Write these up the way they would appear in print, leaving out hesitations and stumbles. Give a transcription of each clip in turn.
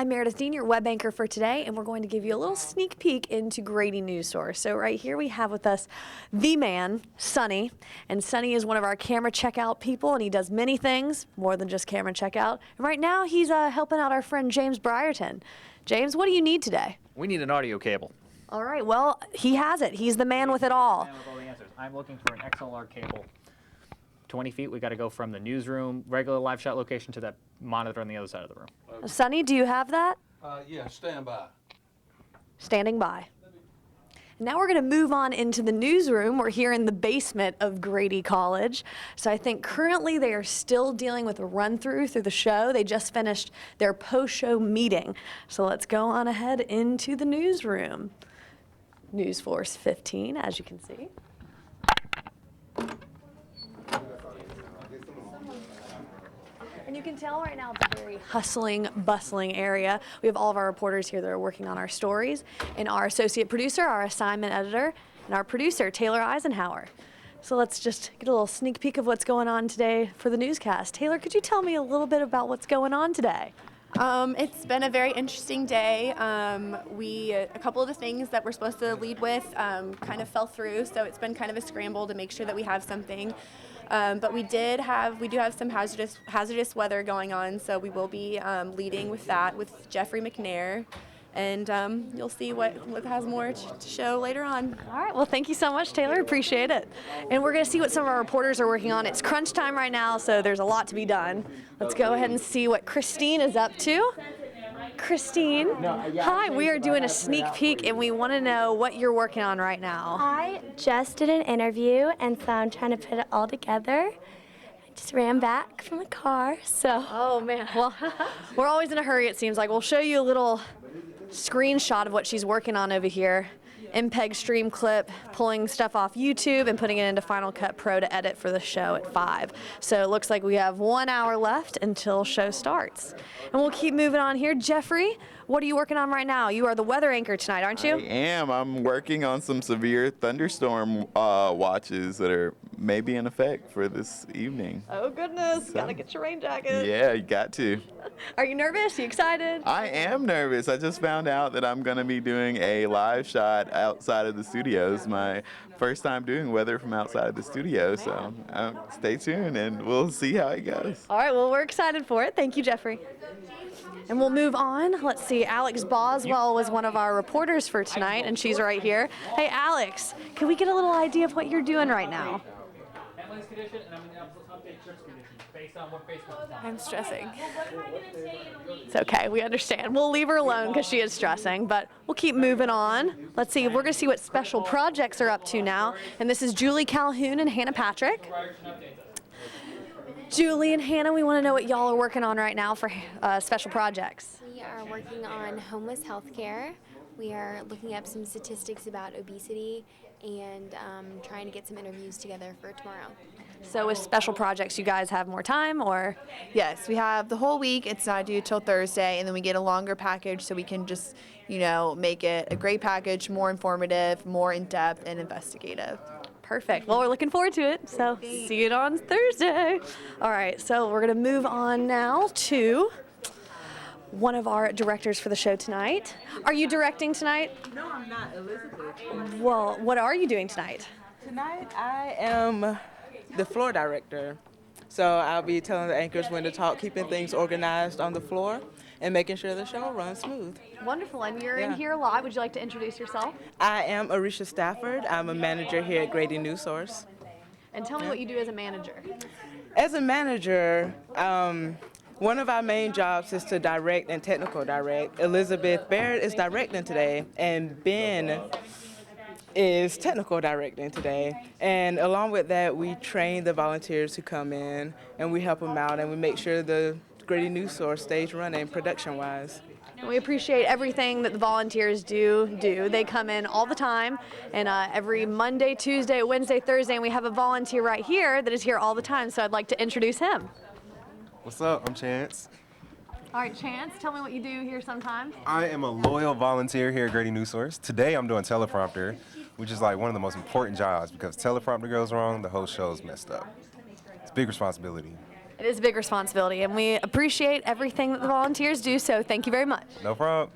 I'm Meredith Dean, your web anchor for today, and we're going to give you a little sneak peek into Grady Newsource. So right here we have with us the man, Sonny, and Sonny is one of our camera checkout people, and he does many things, more than just camera checkout. And right now he's helping out our friend James Brierton. James, what do you need today? We need an audio cable. All right, well, he has it. He's the man with it all. Man with all the answers. I'm looking for an XLR cable. 20 feet, we got to go from the newsroom, regular live shot location, to that monitor on the other side of the room. Sonny, do you have that? Yeah, stand by. Standing by. And now we're going to move on into the newsroom. We're here in the basement of Grady College. So I think currently they are still dealing with a run-through through the show. They just finished their post-show meeting. So let's go on ahead into the newsroom. News Force 15, as you can see. And you can tell right now it's a very hustling, bustling area. We have all of our reporters here that are working on our stories, and our associate producer, our assignment editor, and our producer, Taylor Eisenhower. So let's just get a little sneak peek of what's going on today for the newscast. Taylor, could you tell me a little bit about what's going on today? It's been a very interesting day. A couple of the things that we're supposed to lead with kind of fell through, so it's been kind of a scramble to make sure that we have something. But we do have some hazardous weather going on, so we will be leading with that with Jeffrey McNair. And you'll see what has more to show later on. All right, well, thank you so much, Taylor. Appreciate it. And we're going to see what some of our reporters are working on. It's crunch time right now, so there's a lot to be done. Let's go ahead and see what Christine is up to. Christine, hi, we are doing a sneak peek, and we want to know what you're working on right now. I just did an interview, and so I'm trying to put it all together. I just ran back from the car, so. Oh, man. Well, we're always in a hurry, it seems like. We'll show you a little screenshot of what she's working on over here. MPEG stream clip, pulling stuff off YouTube and putting it into Final Cut Pro to edit for the show at 5. So it looks like we have 1 hour left until show starts. And we'll keep moving on here. Jeffrey, what are you working on right now? You are the weather anchor tonight, aren't you? I am. I'm working on some severe thunderstorm watches that are maybe in effect for this evening. Oh, goodness. Gotta get your rain jacket. Yeah, you got to. Are you nervous? Are you excited? I am nervous. I just found out that I'm going to be doing a live shot outside of the studios. My first time doing weather from outside of the studio, so stay tuned and we'll see how it goes. All right, well, we're excited for it. Thank you, Jeffrey. And we'll move on. Let's see, Alex Boswell was one of our reporters for tonight, and she's right here. Hey, Alex, can we get a little idea of what you're doing right now? I'm stressing. It's okay, we understand. We'll leave her alone because she is stressing, but we'll keep moving on. Let's see, we're going to see what special projects are up to now. And this is Julie Calhoun and Hannah Patrick. Julie and Hannah, we want to know what y'all are working on right now for special projects. We are working on homeless healthcare. We are looking up some statistics about obesity and trying to get some interviews together for tomorrow. So with special projects, you guys have more time, or? Yes, we have the whole week. It's not due till Thursday, and then we get a longer package so we can just, make it a great package, more informative, more in-depth, and investigative. Perfect. Well, we're looking forward to it, so see you on Thursday. All right, so we're going to move on now to one of our directors for the show tonight. Are you directing tonight? No, I'm not, Elizabeth. Well, what are you doing tonight? Tonight I am the floor director. So I'll be telling the anchors when to talk, keeping things organized on the floor, and making sure the show runs smooth. Wonderful, and you're in here live. Would you like to introduce yourself? I am Arisha Stafford. I'm a manager here at Grady Newsource. And tell me what you do as a manager. As a manager, one of our main jobs is to direct and technical direct. Elizabeth Barrett is directing today, and Ben is technical directing today. And along with that, we train the volunteers who come in, and we help them out, and we make sure the Grady Newsource stays running production-wise. And we appreciate everything that the volunteers do. They come in all the time, and every Monday, Tuesday, Wednesday, Thursday, and we have a volunteer right here that is here all the time, so I'd like to introduce him. What's up? I'm Chance. All right, Chance, tell me what you do here sometimes. I am a loyal volunteer here at Grady Newsource. Today I'm doing teleprompter, which is like one of the most important jobs because teleprompter goes wrong, the whole show's messed up. It's a big responsibility. It is a big responsibility, and we appreciate everything that the volunteers do, so thank you very much. No problem.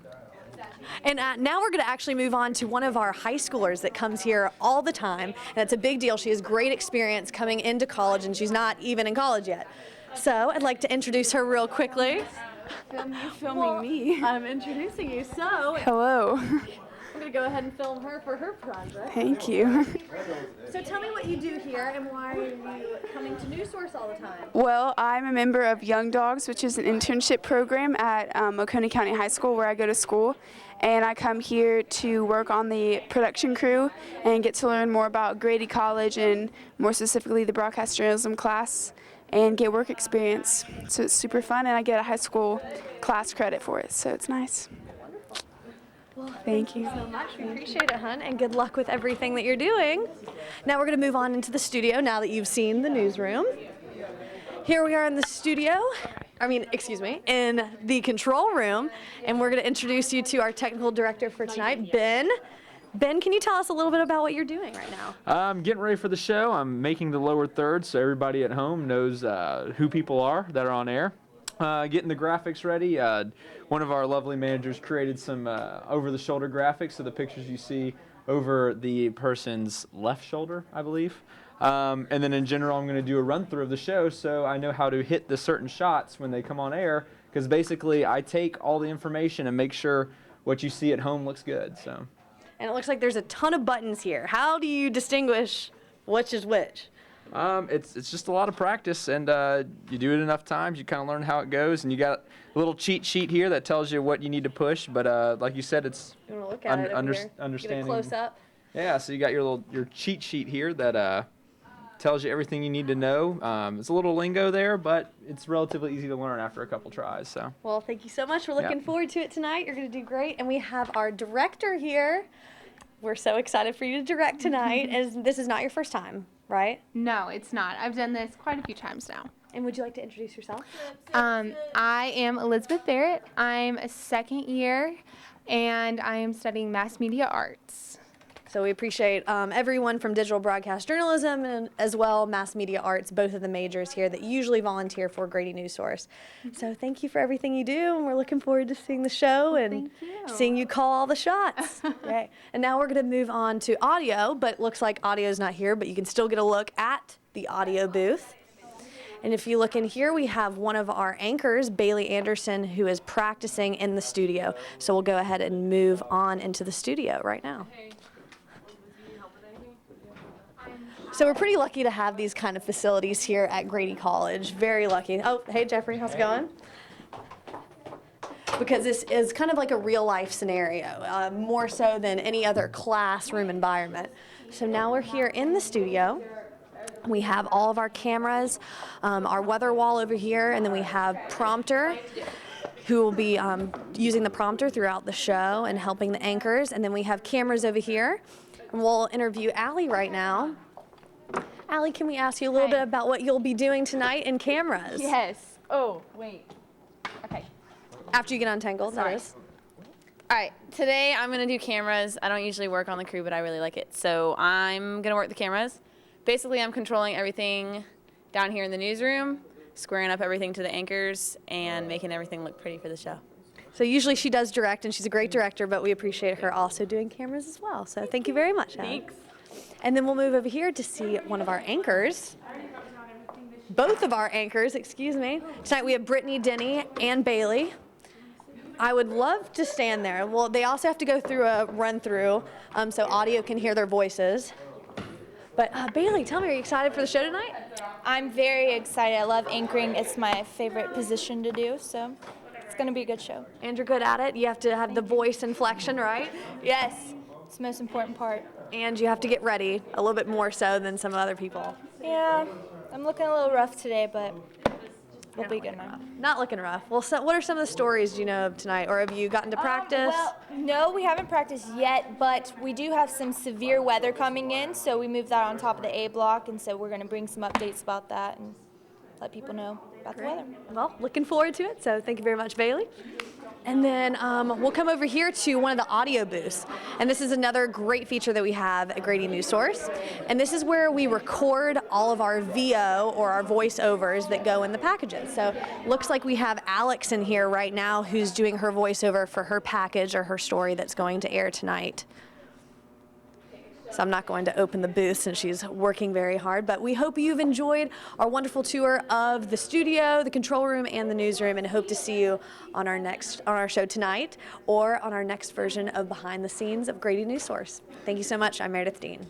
And now we're going to actually move on to one of our high schoolers that comes here all the time, and it's a big deal. She has great experience coming into college, and she's not even in college yet. So I'd like to introduce her real quickly. Filming me. I'm introducing you, so Hello. I'm going to go ahead and film her for her project. Thank you. So tell me what you do here, and why are you coming to Newsource all the time? Well, I'm a member of Young Dogs, which is an internship program at Oconee County High School where I go to school. And I come here to work on the production crew and get to learn more about Grady College and more specifically the broadcast journalism class and get work experience. So it's super fun, and I get a high school class credit for it, so it's nice. Well, Thank you so much. We appreciate it, hon, and good luck with everything that you're doing. Now we're going to move on into the studio now that you've seen the newsroom. Here we are in the studio, in the control room, and we're going to introduce you to our technical director for tonight, Ben. Ben, can you tell us a little bit about what you're doing right now? I'm getting ready for the show. I'm making the lower third so everybody at home knows who people are that are on air. Getting the graphics ready. One of our lovely managers created some over-the-shoulder graphics, so the pictures you see over the person's left shoulder, I believe. And then in general, I'm going to do a run-through of the show so I know how to hit the certain shots when they come on air, because basically I take all the information and make sure what you see at home looks good. So. And it looks like there's a ton of buttons here. How do you distinguish which is which? It's just a lot of practice, and you do it enough times, you kind of learn how it goes, and you got a little cheat sheet here that tells you what you need to push. But like you said, it's You want to look at it over here? understanding. Get a close up. Yeah, so you got your cheat sheet here that tells you everything you need to know. It's a little lingo there, but it's relatively easy to learn after a couple tries. So. Well, thank you so much. We're looking forward to it tonight. You're going to do great, and we have our director here. We're so excited for you to direct tonight, as this is not your first time, right? No, it's not. I've done this quite a few times now. And would you like to introduce yourself? I am Elizabeth Barrett. I'm a second year, and I am studying mass media arts. So we appreciate everyone from digital broadcast journalism and as well mass media arts, both of the majors here that usually volunteer for Grady Newsource. So thank you for everything you do, and we're looking forward to seeing the show and seeing you call all the shots. Right. And now we're going to move on to audio, but it looks like audio is not here, but you can still get a look at the audio booth. And if you look in here, we have one of our anchors, Bailey Anderson, who is practicing in the studio. So we'll go ahead and move on into the studio right now. So we're pretty lucky to have these kind of facilities here at Grady College. Very lucky. Oh, hey Jeffrey, how's it going? Because this is kind of like a real life scenario, more so than any other classroom environment. So now we're here in the studio. We have all of our cameras, our weather wall over here, and then we have Prompter, who will be using the prompter throughout the show and helping the anchors. And then we have cameras over here. And we'll interview Allie right now. Allie, can we ask you a little bit about what you'll be doing tonight in cameras? Yes. Oh, wait. Okay. After you get untangled, that is. All right, today I'm gonna do cameras. I don't usually work on the crew, but I really like it. So I'm gonna work the cameras. Basically, I'm controlling everything down here in the newsroom, squaring up everything to the anchors, and making everything look pretty for the show. So usually she does direct, and she's a great director, but we appreciate her also doing cameras as well. So thank you very much, Allie. Thanks. And then we'll move over here to see one of our anchors. Both of our anchors, excuse me. Tonight we have Brittany, Denny, and Bailey. I would love to stand there. Well, they also have to go through a run-through so audio can hear their voices. But Bailey, tell me, are you excited for the show tonight? I'm very excited. I love anchoring. It's my favorite position to do, so it's going to be a good show. And you're good at it. You have to have the voice inflection, right? Yes, it's the most important part. And you have to get ready a little bit more so than some other people. Yeah, I'm looking a little rough today, but we'll be good now. Not looking rough. Well, so what are some of the stories you know of tonight, or have you gotten to practice? Well, no, we haven't practiced yet, but we do have some severe weather coming in, so we moved that on top of the A block, and so we're going to bring some updates about that and let people know about the weather. Well, looking forward to it, so thank you very much, Bailey. And then we'll come over here to one of the audio booths. And this is another great feature that we have at Grady Newsource. And this is where we record all of our VO or our voiceovers that go in the packages. So looks like we have Alex in here right now who's doing her voiceover for her package or her story that's going to air tonight. So I'm not going to open the booth since she's working very hard, but we hope you've enjoyed our wonderful tour of the studio, the control room, and the newsroom, and hope to see you on our show tonight or on our next version of Behind the Scenes of Grady Newsource. Thank you so much. I'm Meredith Dean.